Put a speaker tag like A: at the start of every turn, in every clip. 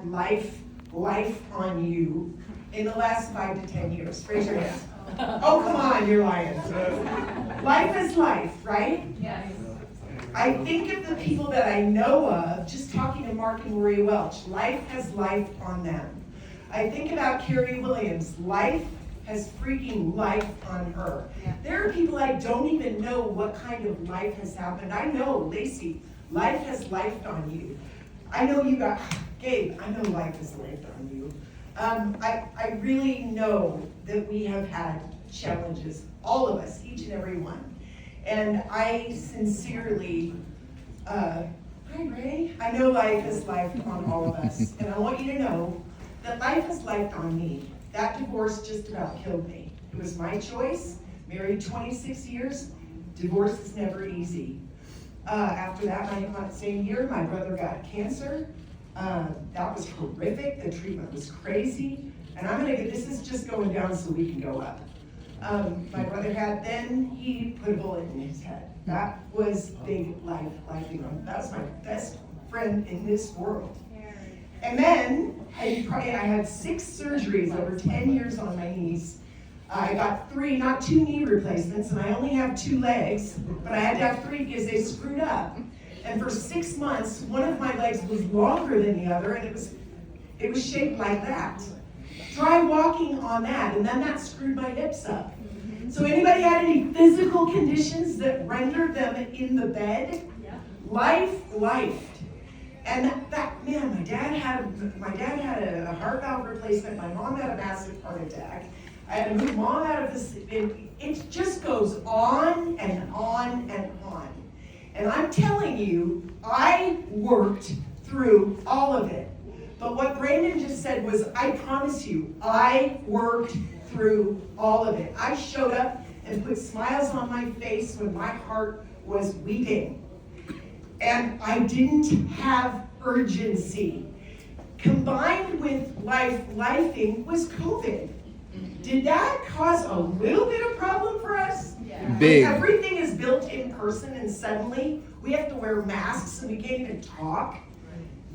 A: had life on you in the last 5 to 10 years? Raise your hand. Oh, come on, you're lying. Life is life, right?
B: Yes.
A: I think of the people that I know of, just talking to Mark and Maria Welch, life has life on them. I think about Carrie Williams, life has freaking life on her.
B: Yeah.
A: There are people I don't even know what kind of life has happened. I know, Lacey, life has life on you. I know you got, Gabe, I know life has life on you. I really know that we have had challenges, all of us, each and every one. And I sincerely, hi Ray, I know life has life on all of us. And I want you to know that life has life on me. That divorce just about killed me. It was my choice, married 26 years, divorce is never easy. After that, same year, my brother got cancer. That was horrific, the treatment was crazy. And this is just going down so we can go up. My brother then he put a bullet in his head. That was big life. That was my best friend in this world. And then I had 6 surgeries over 10 years on my knees. I got 3, not 2 knee replacements, and I only have 2 legs, but I had to have 3 because they screwed up. And for 6 months, one of my legs was longer than the other, and it was shaped like that. Try walking on that, and then that screwed my hips up. So anybody had any physical conditions that rendered them in the bed?
B: Yeah.
A: Life. And man, my dad had a heart valve replacement. My mom had a massive heart attack. I had to move mom out of this. It just goes on and on and on. And I'm telling you, I worked through all of it. But what Brandon just said was, I promise you, I worked through all of it. I showed up and put smiles on my face when my heart was weeping. And I didn't have urgency. Combined with lifing was COVID. Did that cause a little bit of problem for us?
B: Yeah.
C: Big.
A: Everything is built in person, and suddenly we have to wear masks and we can't even talk.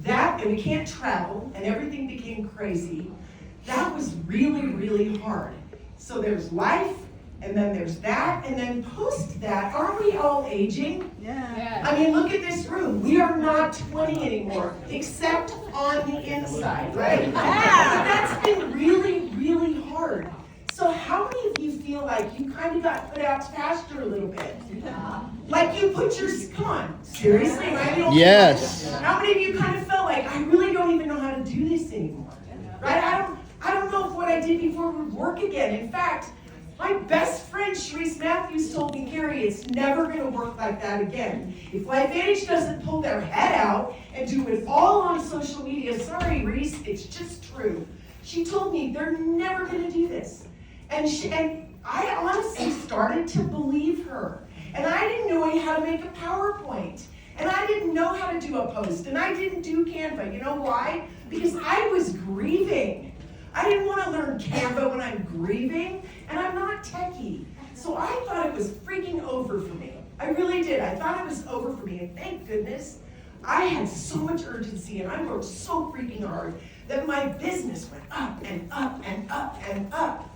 A: And we can't travel, and everything became crazy. That was really, really hard. So there's life, and then there's that, and then post that, aren't we all aging?
B: Yeah.
A: I mean, look at this room. We are not 20 anymore, except on the inside, right?
B: Yeah.
A: But that's been really, really hard. So how many of you feel like you kind of got put out to pasture a little bit? Like you put your, come on, seriously, right?
C: Yes.
A: How many of you kind of felt like, I really don't even know how to do this anymore, right? I don't know if what I did before would work again. In fact, my best friend, Sharice Matthews, told me, Carrie, it's never going to work like that again. If LifeVantage doesn't pull their head out and do it all on social media, sorry, Reese, it's just true. She told me they're never going to do this. And I honestly started to believe her. And I didn't know how to make a PowerPoint. And I didn't know how to do a post. And I didn't do Canva. You know why? Because I was grieving. I didn't want to learn Canva when I'm grieving. And I'm not techie. So I thought it was freaking over for me. I really did. I thought it was over for me. And thank goodness, I had so much urgency and I worked so freaking hard that my business went up and up and up and up.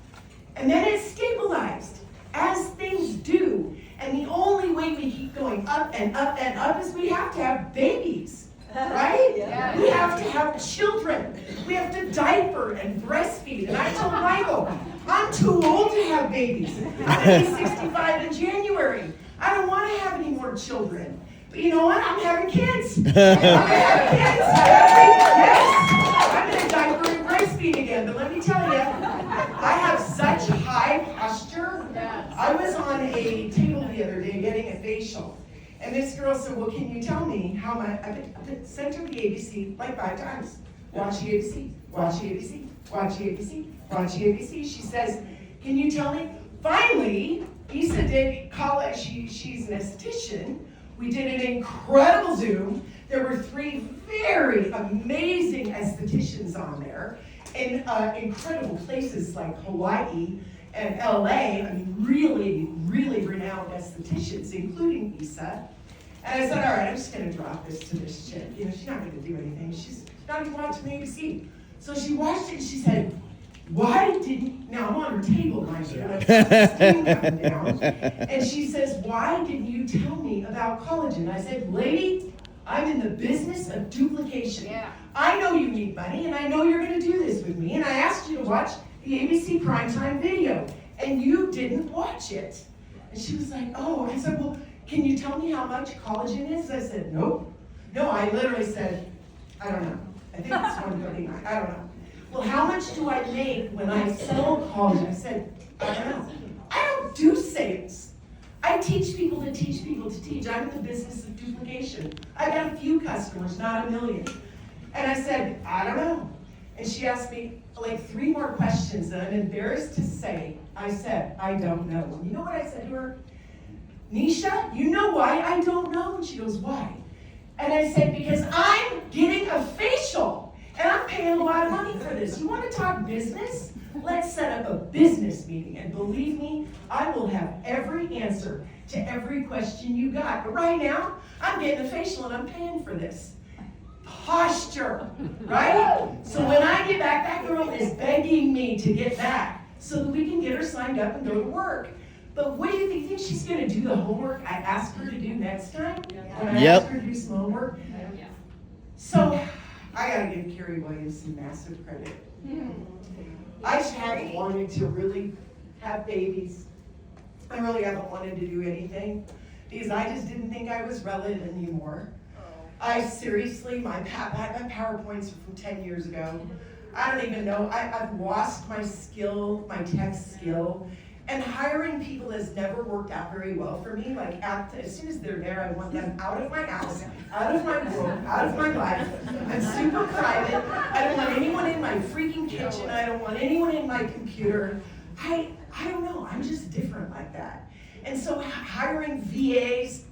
A: And then it stabilized, as things do. And the only way we keep going up and up and up is we have to have babies, right?
B: Yeah.
A: We have to have children. We have to diaper and breastfeed. And I told Michael, I'm too old to have babies. I'm going to be 65 in January. I don't want to have any more children. But you know what? I'm having kids. I'm going to have kids. Yes. I'm going to diaper and breastfeed again. But let me tell you, I have such high posture. I was on a table the other day getting a facial. And this girl said, well, can you tell me how much? I sent her the ABC like 5 times. Watch the ABC, watch the ABC, watch the ABC, watch the ABC. She says, can you tell me? Finally, Issa did call it, she's an esthetician. We did an incredible Zoom. There were 3 very amazing estheticians on there in incredible places like Hawaii and LA. I mean, really, really renowned estheticians, including Issa. And I said, all right, I'm just going to drop this to this chick. You know, she's not going to do anything. not even watching ABC. So she watched it and she said, why didn't, now I'm on her table, mind you, and I've got this thing coming down. And she says, why didn't you tell me about collagen? I said, lady, I'm in the business of duplication. Yeah. I know you need money, and I know you're going to do this with me, and I asked you to watch the ABC primetime video, and you didn't watch it. And she was like, oh, I said, well, can you tell me how much collagen is? I said, nope. No, I literally said, I don't know. I think it's 139. I don't know. Well, how much do I make when I sell collagen? I said, I don't know. I don't do sales. I teach people to teach people to teach. I'm in the business of duplication. I got a few customers, not a million. And I said, I don't know. And she asked me like 3 more questions that I'm embarrassed to say. I said, I don't know. And you know what I said to her? Nisha, you know why I don't know? And she goes, why? And I said, because I'm getting a facial. And I'm paying a lot of money for this. You want to talk business? Let's set up a business meeting. And believe me, I will have every answer to every question you got. But right now, I'm getting a facial and I'm paying for this. Posture, right? So when I get back, that girl is begging me to get back so that we can get her signed up and go to work. But what do you think she's going to do the homework I asked her to do next time? When I asked her to do some homework? So I got to give Carrie Williams some massive credit. I have wanted to really have babies. I really haven't wanted to do anything because I just didn't think I was relevant anymore. I seriously, my PowerPoints are from 10 years ago. I don't even know. I've lost my skill, my tech skill. And hiring people has never worked out very well for me. Like, as soon as they're there, I want them out of my house, out of my world, out of my life. I'm super private. I don't want anyone in my freaking kitchen. I don't want anyone in my computer. I don't know. I'm just different like that. And so hiring VAs,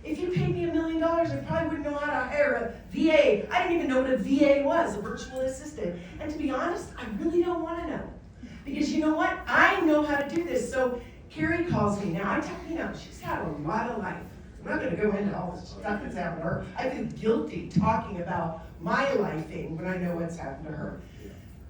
A: if you paid me $1 million, I probably wouldn't know how to hire a VA. I didn't even know what a VA was, a virtual assistant. And to be honest, I really don't want to know. Because you know what? I know how to do this. So Carrie calls me now. She's had a lot of life. I'm not going to go into all the stuff that's happened to her. I feel guilty talking about my life thing when I know what's happened to her.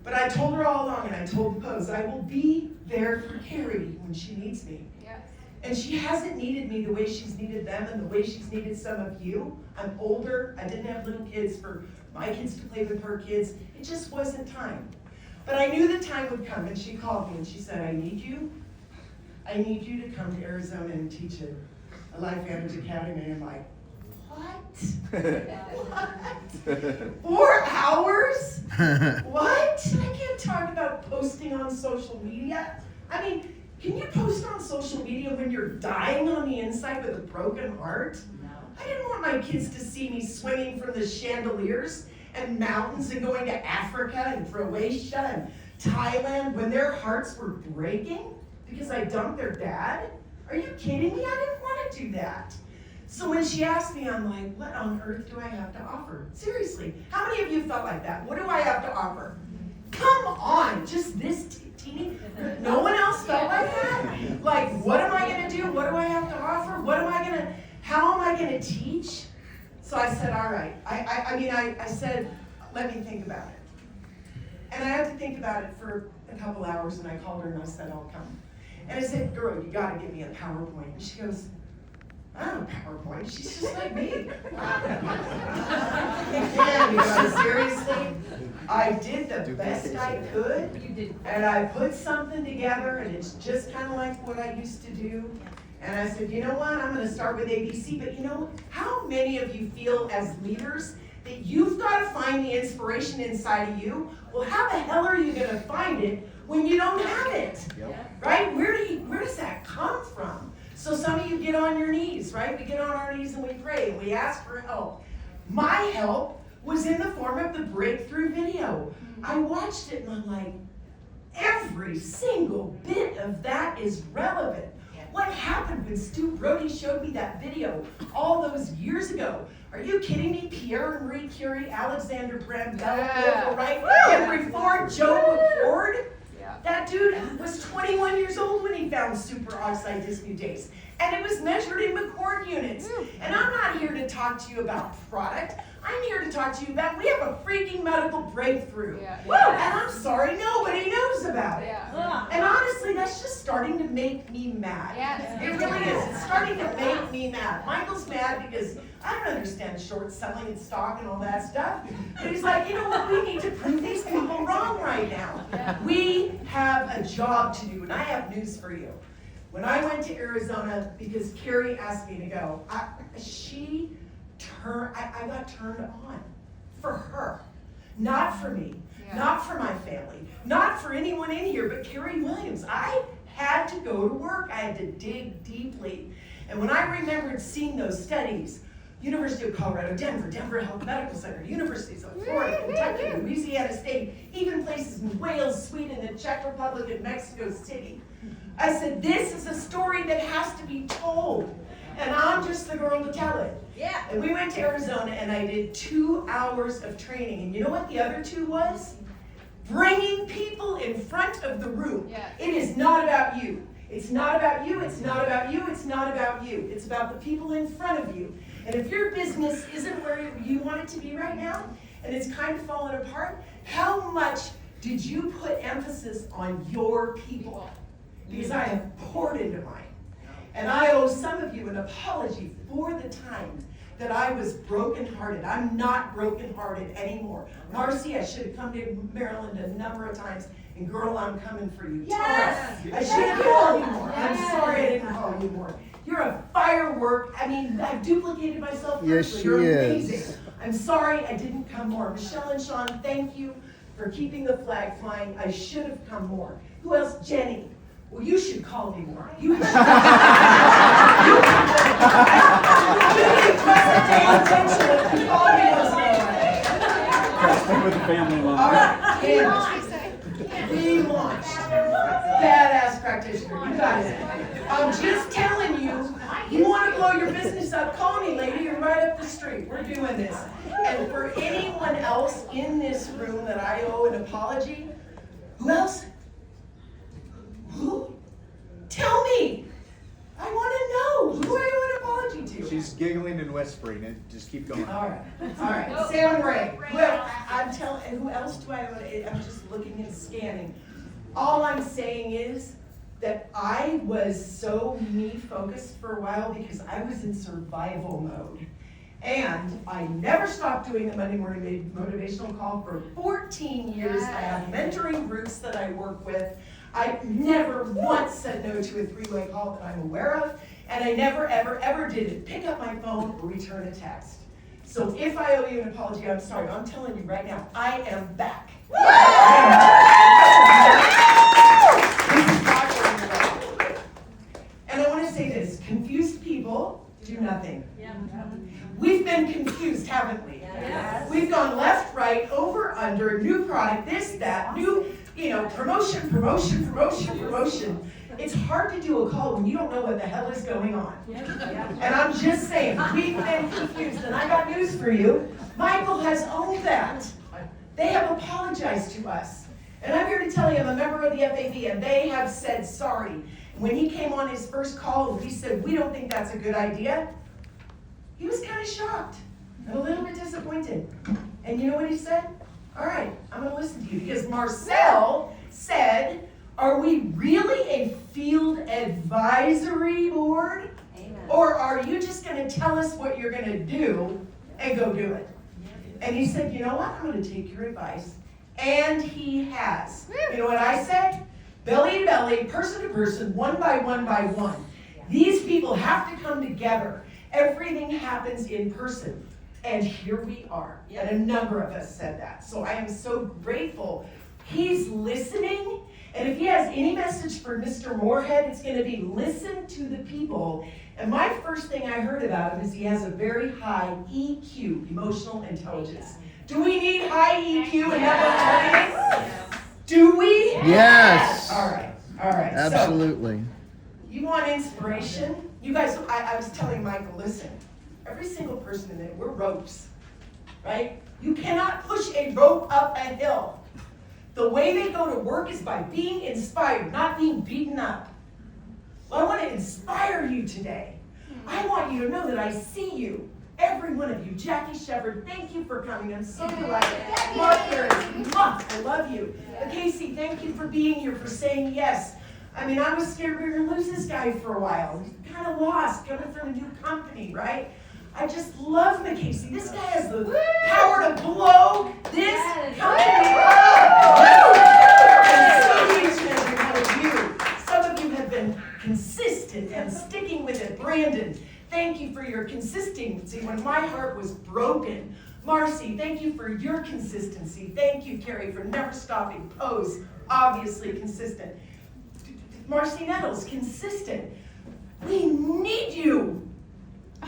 A: But I told her all along, and I told the Post, I will be there for Carrie when she needs me. Yes. And she hasn't needed me the way she's needed them and the way she's needed some of you. I'm older. I didn't have little kids for my kids to play with her kids. It just wasn't time. But I knew the time would come, and she called me and she said, I need you to come to Arizona and teach at a Life Advantage Academy. And I'm like, what? 4 hours? What? I can't talk about posting on social media. I mean, can you post on social media when you're dying on the inside with a broken heart? No. I didn't want my kids to see me swinging from the chandeliers and mountains and going to Africa and Croatia and Thailand when their hearts were breaking because I dumped their dad? Are you kidding me? I didn't want to do that. So when she asked me, I'm like, what on earth do I have to offer? Seriously, how many of you felt like that? What do I have to offer? Come on, just this teeny? No one else felt like that? Like, what am I going to do? What do I have to offer? How am I going to teach? So I said, all right. I said, let me think about it. And I had to think about it for a couple hours, and I called her and I said, I'll come. And I said, girl, you got to give me a PowerPoint. And she goes, I don't have a PowerPoint. She's just like me. And seriously, I did the best I could. You did. And I put something together, and it's just kind of like what I used to do. And I said, you know what, I'm going to start with ABC, but you know, how many of you feel as leaders that you've got to find the inspiration inside of you? Well, how the hell are you going to find it when you don't have it? Yep. Right? Where does that come from? So some of you get on your knees, right? We get on our knees and we pray and we ask for help. My help was in the form of the breakthrough video. I watched it and I'm like, every single bit of that is relevant. What happened when Stu Brody showed me that video all those years ago? Are you kidding me? Pierre and Marie Curie, Alexander Graham Bell, right? Henry Ford, Joe McCord. Yeah. That dude was 21 years old when he found superoxide dismutase. And it was measured in McCord units. And I'm not here to talk to you about product. I'm here to talk to you about, we have a freaking medical breakthrough.
B: Yeah.
A: Woo! And I'm sorry, nobody knows about it.
B: Yeah.
A: And honestly, that's just starting to make me mad.
B: Yes.
A: It really is. It's starting to make me mad. Michael's mad because I don't understand short selling and stock and all that stuff. But he's like, you know what, we need to prove these people wrong right now. We have a job to do, and I have news for you. When I went to Arizona, because Carrie asked me to go, I got turned on for her, not for me, not for my family, not for anyone in here, but Carrie Williams. I had to go to work. I had to dig deeply. And when I remembered seeing those studies, University of Colorado, Denver Health Medical Center, Universities of Florida, Kentucky, Louisiana State, even places in Wales, Sweden, the Czech Republic, and Mexico City. I said, this is a story that has to be told. And I'm just the girl to tell it.
C: Yeah.
A: And we went to Arizona and I did 2 hours of training. And you know what the other 2 was? Bringing people in front of the room.
B: Yeah.
A: It is not about you. It's not about you. It's not about you. It's not about you. It's about the people in front of you. And if your business isn't where you want it to be right now, and it's kind of falling apart, how much did you put emphasis on your people? Because I have poured into mine. And I owe some of you an apology for the time that I was brokenhearted. I'm not brokenhearted anymore. Marcy, I should have come to Maryland a number of times. And girl, I'm coming for you.
C: Yes.
A: Tara, I should have called you more. I'm sorry I didn't call you more. You're a firework. I mean, I've duplicated myself.
D: Yes, she
A: You're
D: is.
A: amazing. I'm sorry I didn't come more. Michelle and Sean, thank you for keeping the flag flying. I should have come more. Who else? Jenny. Well, you should call me more. You should. You need to pay attention if you call me once in a while.
E: With the family line.
A: All right, Candace. We launched Badass Practitioner. You got it. I'm just telling you, you want to blow your business up, call me, lady. You're right up the street. We're doing this. And for anyone else in this room that I owe an apology, who else? Who? Tell me. I want to know. Who I owe an apology to?
D: She's giggling and whispering. Just keep going.
A: All right. Sam Ray. Well, I'm telling. Who else do I owe it? I'm just looking and scanning. All I'm saying is that I was so me-focused for a while because I was in survival mode. And I never stopped doing the Monday morning motivational call for 14 years. I have mentoring groups that I work with. I never once said no to a 3-way call that I'm aware of. And I never, ever, ever did pick up my phone or return a text. So if I owe you an apology, I'm sorry. I'm telling you right now, I am back. And I want to say this, confused people do nothing. We've been confused, haven't we?
C: Yes.
A: We've gone left, right, over, under, new product, this, that, new, promotion. It's hard to do a call when you don't know what the hell is going on. And I'm just saying, we've been confused, and I got news for you. Michael has owned that. They have apologized to us. And I'm here to tell you, I'm a member of the FAB, and they have said sorry. When he came on his first call, we said, we don't think that's a good idea. He was kind of shocked and a little bit disappointed. And you know what he said? All right, I'm going to listen to you. Because Marcel said, are we really a field advisory board?
C: Amen.
A: Or are you just going to tell us what you're going to do and go do it? And he said, you know what? I'm going to take your advice. And he has. You know what I said? Belly to belly, person to person, one by one by one. These people have to come together. Everything happens in person. And here we are. And a number of us said that. So I am so grateful. He's listening. And if he has any message for Mr. Moorhead, it's going to be listen to the people. And my first thing I heard about him is he has a very high EQ, emotional intelligence. Do we need high EQ in network marketing? Do we?
D: Yes.
A: All right.
D: Absolutely.
A: So, you want inspiration? You guys, I was telling Michael, listen, every single person in it, we're ropes, right? You cannot push a rope up a hill. The way they go to work is by being inspired, not being beaten up. Well, I want to inspire you today. I want you to know that I see you. every one of you. Jackie Shepard, thank you for coming. I'm so delighted. Mark Harris, I love you. But Casey, thank you for being here, for saying yes. I mean, I was scared we were going to lose this guy for a while. He's kind of lost, coming from a new company, right? I just love McCasey. This guy has the power to blow this company up. And so each and every one of you. Some of you have been consistent and sticking with it. Brandon, thank you for your consistency when my heart was broken. Marcy, thank you for your consistency. Thank you, Carrie, for never stopping. Pose, obviously consistent. Marcy Nettles, consistent. We need you.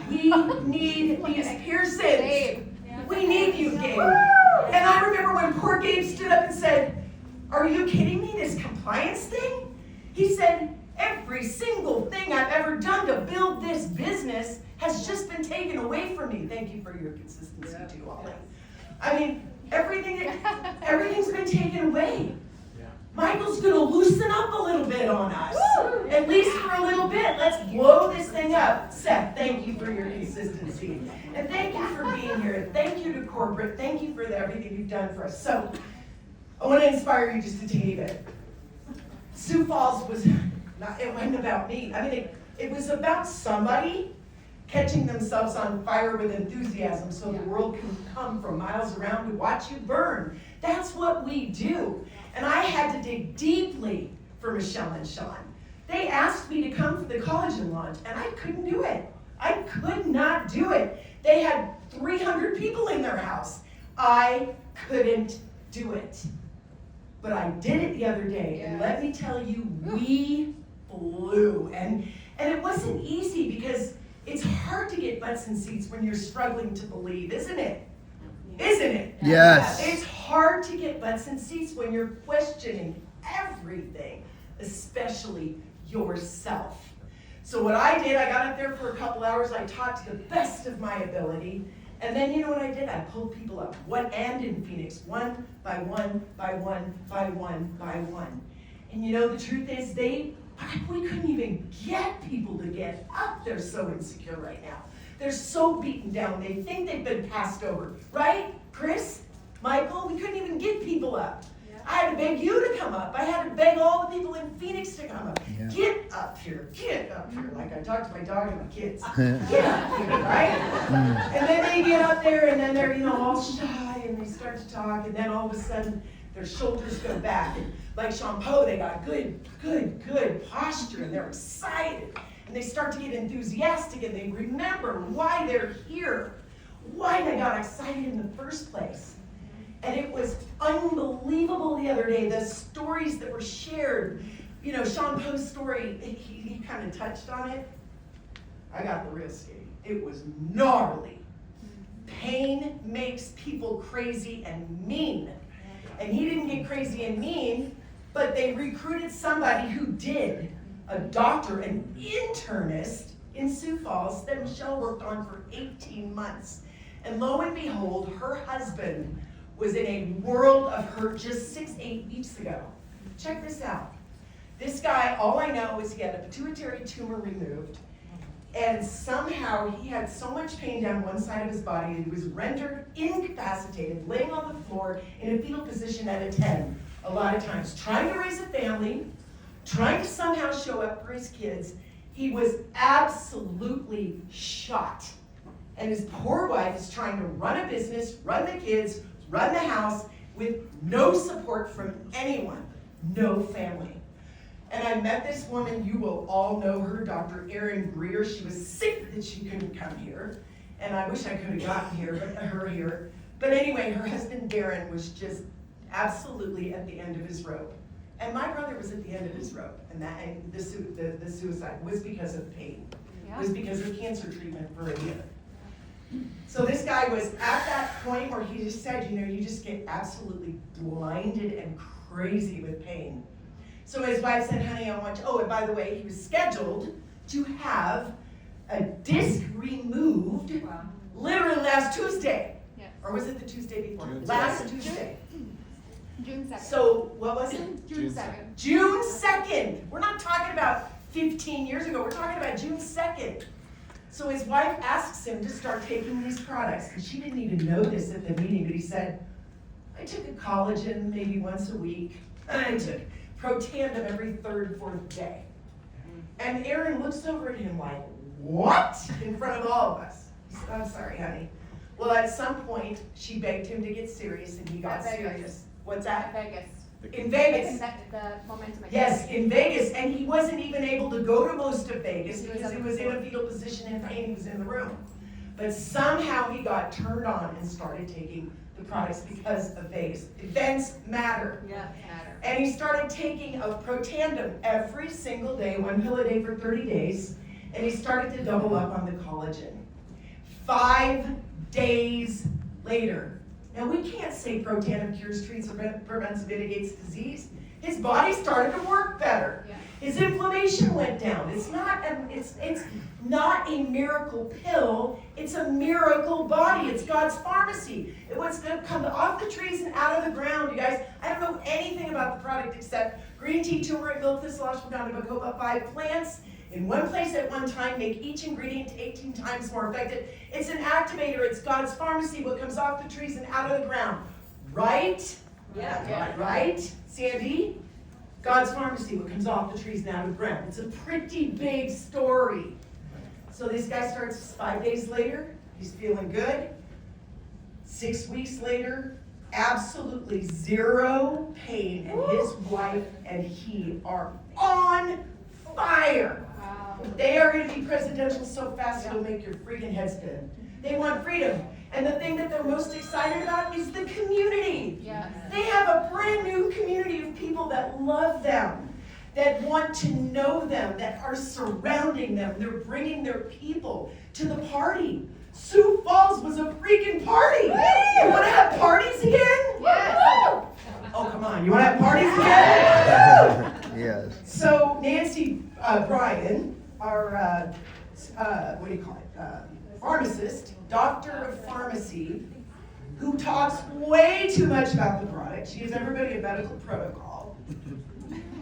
A: We need these Pearsons. We need you, Gabe. And I remember when poor Gabe stood up and said, "Are you kidding me, this compliance thing?" He said, "Every single thing I've ever done to build this business has just been taken away from me." Thank you for your consistency too, Ollie. I mean, everything's been taken away. Michael's going to loosen up a little bit on us. At least for a little bit. Let's blow this thing up. Seth, thank you for your consistency. And thank you for being here. Thank you to corporate. Thank you for everything you've done for us. So, I want to inspire you just a teeny bit. Sioux Falls was not, it wasn't about me. I mean, it was about somebody catching themselves on fire with enthusiasm so the world can come from miles around to watch you burn. That's what we do. And I had to dig deeply for Michelle and Sean. They asked me to come for the collagen launch, and I couldn't do it. I could not do it. They had 300 people in their house. I couldn't do it. But I did it the other day, and let me tell you, we flew. And it wasn't easy because it's hard to get butts in seats when you're struggling to believe, isn't it? Isn't it?
D: Yes.
A: It's hard to get butts in seats when you're questioning everything, especially yourself. So what I did, I got up there for a couple hours, I talked to the best of my ability, and then you know what I did? I pulled people up, in Phoenix, one by one, by one, by one, by one. And you know the truth is, we couldn't even get people to get up. They're so insecure right now. They're so beaten down. They think they've been passed over. Right? Chris? Michael? We couldn't even get people up. Yeah. I had to beg you to come up. I had to beg all the people in Phoenix to come up. Yeah. Get up here. Get up here. Like I talk to my dog and my kids. Get up here, right? And then they get up there and then they're, all shy and they start to talk and then all of a sudden their shoulders go back. And like Sean Poe, they got good posture and they're excited. And they start to get enthusiastic and they remember why they're here, why they got excited in the first place. And it was unbelievable the other day, the stories that were shared. Sean Poe's story, he kind of touched on it. I got the real skinny. It was gnarly. Pain makes people crazy and mean. And he didn't get crazy and mean, but they recruited somebody who did. A doctor, an internist in Sioux Falls that Michelle worked on for 18 months. And lo and behold, her husband was in a world of hurt just 6-8 weeks ago. Check this out. This guy, all I know is he had a pituitary tumor removed, and somehow he had so much pain down one side of his body that he was rendered incapacitated, laying on the floor in a fetal position at a 10, a lot of times, trying to raise a family, trying to somehow show up for his kids. He was absolutely shot. And his poor wife is trying to run a business, run the kids, run the house with no support from anyone, no family. And I met this woman, you will all know her, Dr. Erin Greer. She was sick that she couldn't come here. And I wish I could have gotten her here. But anyway, her husband Darren was just absolutely at the end of his rope. And my brother was at the end of his rope, and the suicide was because of pain. It was because of cancer treatment for a year. So this guy was at that point where he just said, you just get absolutely blinded and crazy with pain. So his wife said, honey, I want you, and by the way, he was scheduled to have a disc removed literally last Tuesday. Yes. Or was it the Tuesday before? Last Tuesday.
B: June 2nd.
A: So, what was it?
B: June 2nd.
A: June 2nd. We're not talking about 15 years ago. We're talking about June 2nd. So his wife asks him to start taking these products, and she didn't even know this at the meeting, but he said, I took a collagen maybe once a week, and I took Protandim every third, fourth day. And Aaron looks over at him like, what? In front of all of us. He said, I'm sorry, honey. Well, at some point, she begged him to get serious, and he got serious. What's that?
B: Vegas.
A: In Vegas.
B: The momentum.
A: Yes, in Vegas, and he wasn't even able to go to most of Vegas because he was in a fetal position and pain, he was in the room. But somehow he got turned on and started taking the products because of Vegas. Events matter.
B: Yeah, matter.
A: And he started taking a Protandim every single day, 1 pill a day for 30 days, and he started to double up on the collagen. 5 days later, now we can't say Protandim cures, treats, prevents, mitigates disease. His body started to work better.
B: Yeah.
A: His inflammation went down. It's not a miracle pill. It's a miracle body. It's God's pharmacy. It wants to come off the trees and out of the ground, you guys. I don't know anything about the product except green tea, turmeric, milk, thistle, ashwagandha, bacopa, 5 plants in one place at one time, make each ingredient 18 times more effective. It's an activator. It's God's pharmacy, what comes off the trees and out of the ground. Right?
B: Yeah.
A: Right? Sandy? God's pharmacy, what comes off the trees and out of the ground. It's a pretty big story. So this guy starts 5 days later. He's feeling good. 6 weeks later, absolutely zero pain. And his wife and he are on fire.
B: Wow.
A: They are going to be presidential so fast it'll make your freaking head spin. They want freedom. And the thing that they're most excited about is the community.
B: Yes.
A: They have a brand new community of people that love them, that want to know them, that are surrounding them. They're bringing their people to the party. Sioux Falls was a freaking party. You want to have parties again?
B: Yes.
A: Oh, come on. You want to have parties again?
D: Yes.
A: So Nancy Bryan, our, what do you call it, pharmacist, doctor of pharmacy, who talks way too much about the product. She gives everybody a medical protocol.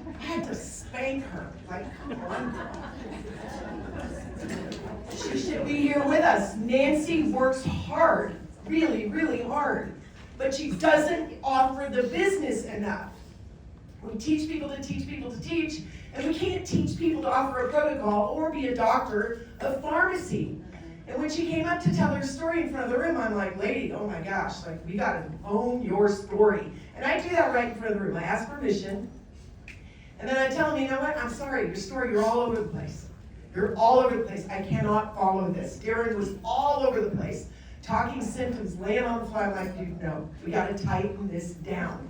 A: I had to spank her, like, come on, girl. She should be here with us. Nancy works hard, really, really hard, but she doesn't offer the business enough. We teach people to teach people to teach, and we can't teach people to offer a protocol or be a doctor of pharmacy. And when she came up to tell her story in front of the room, I'm like, lady, oh my gosh, like, we gotta own your story. And I do that right in front of the room. I ask permission, and then I tell them, you know what, I'm sorry, your story, you're all over the place. You're all over the place. I cannot follow this. Darren was all over the place, talking symptoms, laying on the floor. I'm like, dude, no, we gotta tighten this down.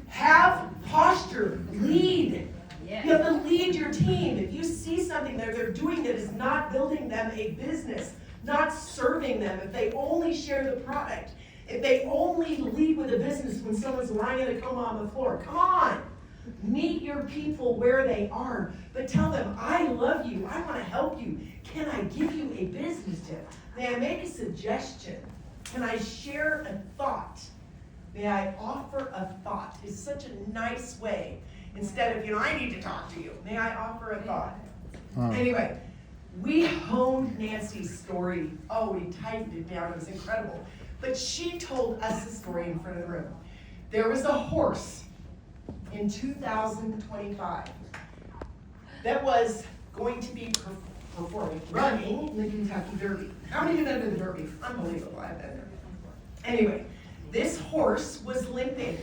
A: Have posture, lead.
B: Yeah.
A: You have to lead your team. If you see something that they're doing that is not building them a business, not serving them, if they only share the product, if they only lead with a business when someone's lying in a coma on the floor, come on. Meet your people where they are, but tell them, I love you, I want to help you. Can I give you a business tip? May I make a suggestion? Can I share a thought? May I offer a thought? It's such a nice way. Instead of, I need to talk to you. May I offer a thought? Anyway, we honed Nancy's story. Oh, we tightened it down. It was incredible. But she told us the story in front of the room. There was a horse in 2025 that was going to be running in the Kentucky Derby. How many of you have been to the Derby? Unbelievable, I've been there. Anyway, this horse was limping,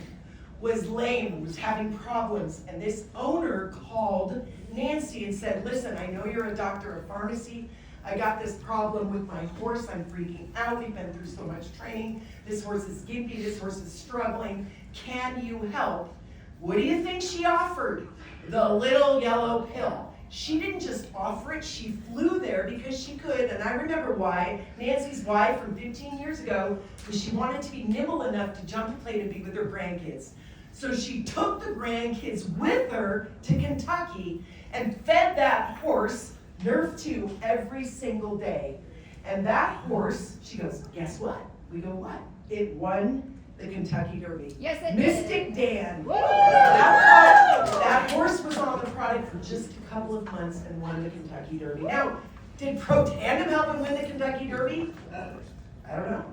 A: was lame, was having problems, and this owner called Nancy and said, listen, I know you're a doctor of pharmacy. I got this problem with my horse. I'm freaking out. We've been through so much training. This horse is gimpy. This horse is struggling. Can you help? What do you think she offered? The little yellow pill. She didn't just offer it. She flew there because she could. And I remember why. Nancy's wife from 15 years ago was she wanted to be nimble enough to jump a plane and be with her grandkids. So she took the grandkids with her to Kentucky and fed that horse Nerf 2 every single day. And that horse, she goes, guess what? We go, what? It won the Kentucky Derby.
B: Yes, it
A: Mystic
B: did.
A: Dan. That horse was on the product for just a couple of months and won the Kentucky Derby. Now, Did Pro Tandem help him win the Kentucky Derby? I don't know.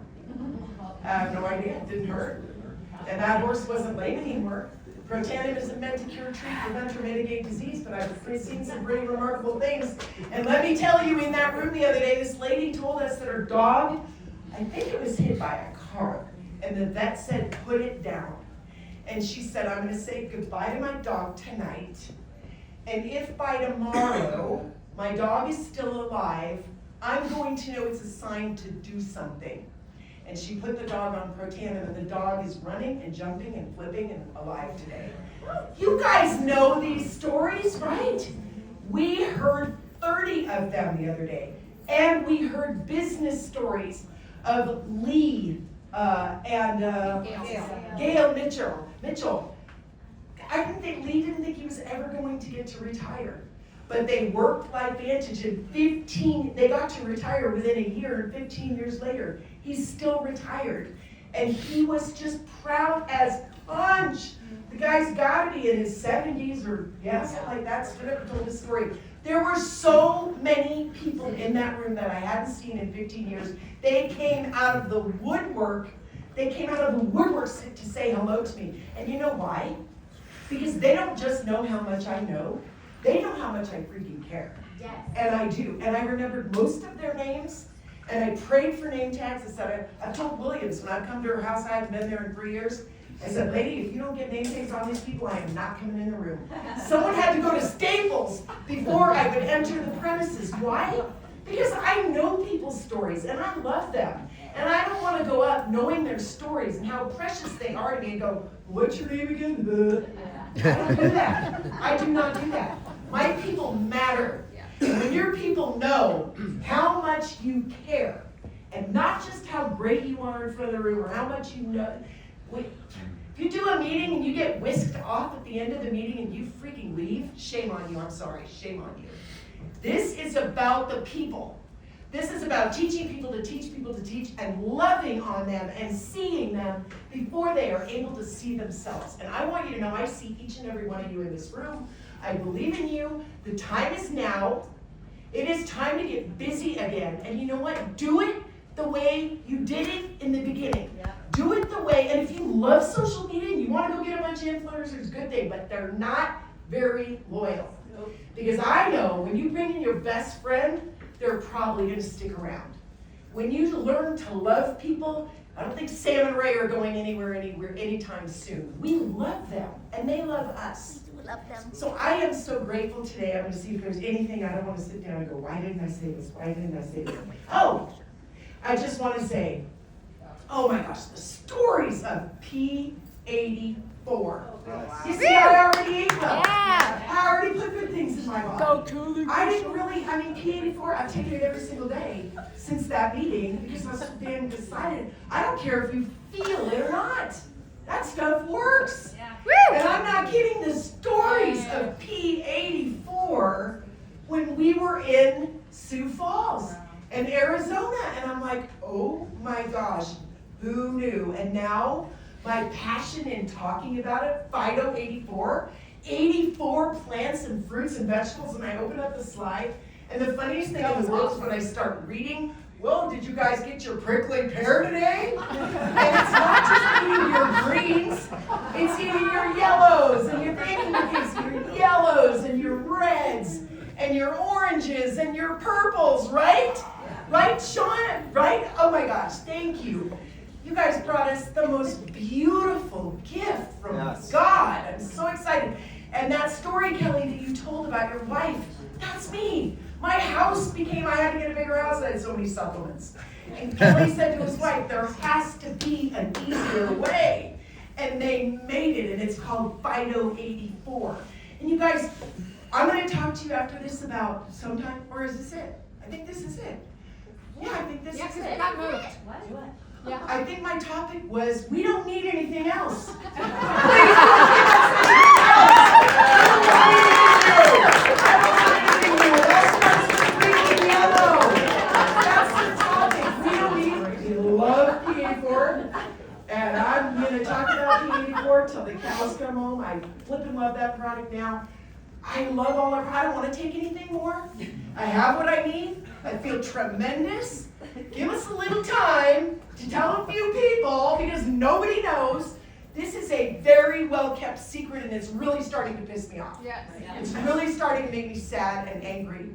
A: I have no idea. It didn't hurt. And that horse wasn't lame anymore. Pro Tandem isn't meant to cure, treat, prevent, or mitigate disease, but I've seen some pretty remarkable things. And let me tell you, in that room the other day, this lady told us that her dog, I think it was hit by a car, and the vet said, put it down. And she said, I'm going to say goodbye to my dog tonight, and if by tomorrow my dog is still alive, I'm going to know it's a sign to do something. And she put the dog on Pro Tandem, and the dog is running and jumping and flipping and alive today. You guys know these stories, right? We heard 30 of them the other day. And we heard business stories of Lee and Gail Mitchell. Lee didn't think he was ever going to get to retire. But they worked Life Vantage, and they got to retire within a year, and 15 years later, he's still retired. And he was just proud as punch. The guy's gotta be in his 70s or something like that, stood up and told his story. There were so many people in that room that I hadn't seen in 15 years. They came out of the woodwork. To say hello to me. And you know why? Because they don't just know how much I know. They know how much I freaking care.
B: Yes.
A: And I do. And I remembered most of their names, and I prayed for name tags. I said, I've told Williams, when I've come to her house, I haven't been there in 3 years. I said, lady, if you don't get name tags on these people, I am not coming in the room. Someone had to go to Staples before I would enter the premises. Why? Because I know people's stories, and I love them. And I don't want to go up knowing their stories and how precious they are to me and go, what's your name again? I don't do that. I do not do that. My people matter. And when your people know how much you care, and not just how great you are in front of the room or how much you know. If you do a meeting and you get whisked off at the end of the meeting and you freaking leave, shame on you. I'm sorry. Shame on you. This is about the people. This is about teaching people to teach, and loving on them and seeing them before they are able to see themselves. And I want you to know I see each and every one of you in this room. I believe in you. The time is now. It is time to get busy again. And you know what? Do it the way you did it in the beginning. Yeah. Do it the way, and if you love social media and you want to go get a bunch of influencers, good thing, but they're not very loyal. Nope. Because I know when you bring in your best friend, they're probably going to stick around. When you learn to love people, I don't think Sam and Ray are going anywhere anytime soon. We love them, and they love us.
C: We love them. So
A: I am so grateful today. I'm going to see if there's anything. I don't want to sit down and go, why didn't I say this? Why didn't I say this? Oh, I just want to say, oh my gosh, the stories of P84. You see, I already ate them.
C: Yeah.
A: I already put good things in my body. I didn't really, P84, I've taken it every single day since that meeting because I was so damn decided. I don't care if you feel it or not. That stuff works.
B: Yeah.
A: And I'm not kidding. The stories of P84 when we were in Sioux Falls and Arizona. And I'm like, oh my gosh, who knew? And now my passion in talking about it, Phyto 84, 84 plants and fruits and vegetables, and I open up the slide, and the funniest thing in the world is when I start reading, well, did you guys get your prickly pear today? And it's not just eating your greens, it's eating your yellows, and your your yellows, and your reds, and your oranges, and your purples, right? Right, Sean? Right? Oh my gosh, thank you. You guys brought us the most beautiful gift from God. I'm so excited. And that story, Kelly, that you told about your wife, that's me. My house became, I had to get a bigger house. I had so many supplements. And Kelly said to his wife, there has to be an easier way. And they made it, and it's called Phyto 84. And you guys, I'm going to talk to you after this about sometime, or is this it? I think this is it. Yeah, I think this is it.
B: It got moved. What? Yeah.
A: I think my topic was, we don't need anything else. Please don't give us anything new. Freaking yellow. That's the topic. We don't need, we love P84, and I'm going to talk about P84 till the cows come home. I flip and love that product now. I love all of, I don't want to take anything more. I have what I need. I feel tremendous. Give us a little time to tell a few people because nobody knows. This is a very well-kept secret and it's really starting to piss me off.
B: Yes.
A: It's really starting to make me sad and angry.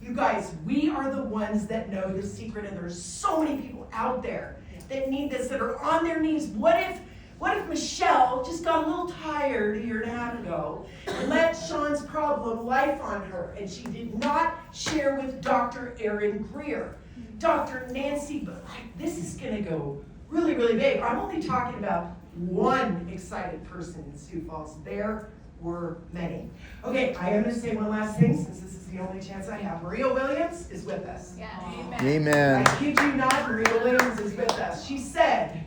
A: You guys, we are the ones that know the secret and there's so many people out there that need this, that are on their knees. What if Michelle just got a little tired a year and a half ago and let Sean's problem life on her and she did not share with Dr. Aaron Greer, Dr. Nancy, but this is gonna go really, really big. I'm only talking about one excited person in Sioux Falls. There were many. Okay, I am gonna say one last thing since this is the only chance I have. Maria Williams is with us.
B: Yes.
D: Amen.
A: I kid you not, Maria Williams is with us. She said,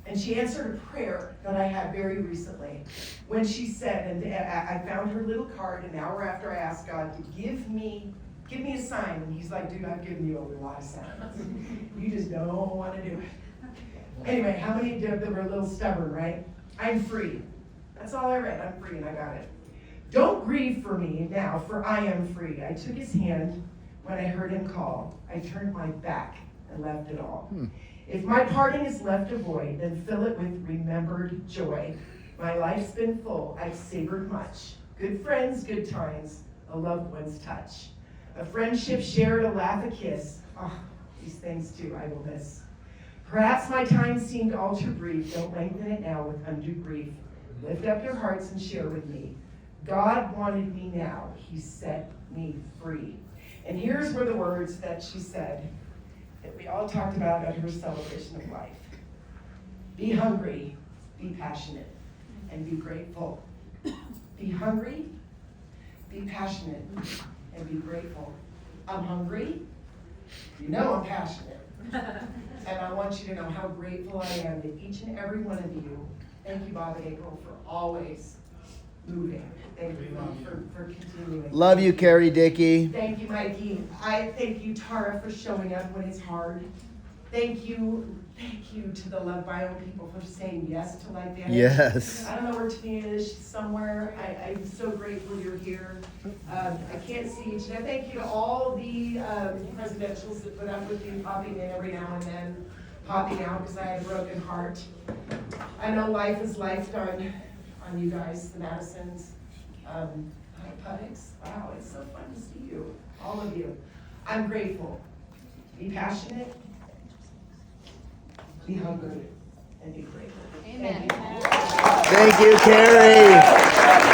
A: and she answered a prayer that I had very recently, when she said, and I found her little card an hour after I asked God to give me a sign, and he's like, dude, I've given you a lot of signs. You just don't want to do it. Anyway, how many that were a little stubborn, right? I'm free. That's all I read. I'm free, and I got it. Don't grieve for me now, for I am free. I took his hand when I heard him call. I turned my back and left it all. If my parting is left a void, then fill it with remembered joy. My life's been full. I've savored much. Good friends, good times, a loved one's touch. A friendship shared, a laugh, a kiss. Oh, these things too I will miss. Perhaps my time seemed all too brief. Don't lengthen it now with undue grief. Lift up your hearts and share with me. God wanted me now. He set me free. And here's where the words that she said that we all talked about at her celebration of life. Be hungry, be passionate, and be grateful. Be hungry, be passionate, and be grateful. I'm hungry. You know I'm passionate. And I want you to know how grateful I am to each and every one of you. Thank you, Bob and April, for always moving. Thank you, Bob, for continuing.
D: Love you, Carrie, Dickie.
A: Thank you, Mikey. I thank you, Tara, for showing up when it's hard. Thank you to the Love Bio people for saying yes to Life Vantage.
D: Yes.
A: I don't know where Tania is, she's somewhere. I'm so grateful you're here. I can't see you today. Thank you to all the presidentials that put up with you, popping in every now and then, popping out because I had a broken heart. I know life is life on you guys, the Madisons, Puddicks. Wow, it's so fun to see you, all of you. I'm grateful. Be passionate, be hungry, and be grateful.
B: Amen.
A: Thank you.
D: Thank you, Carrie.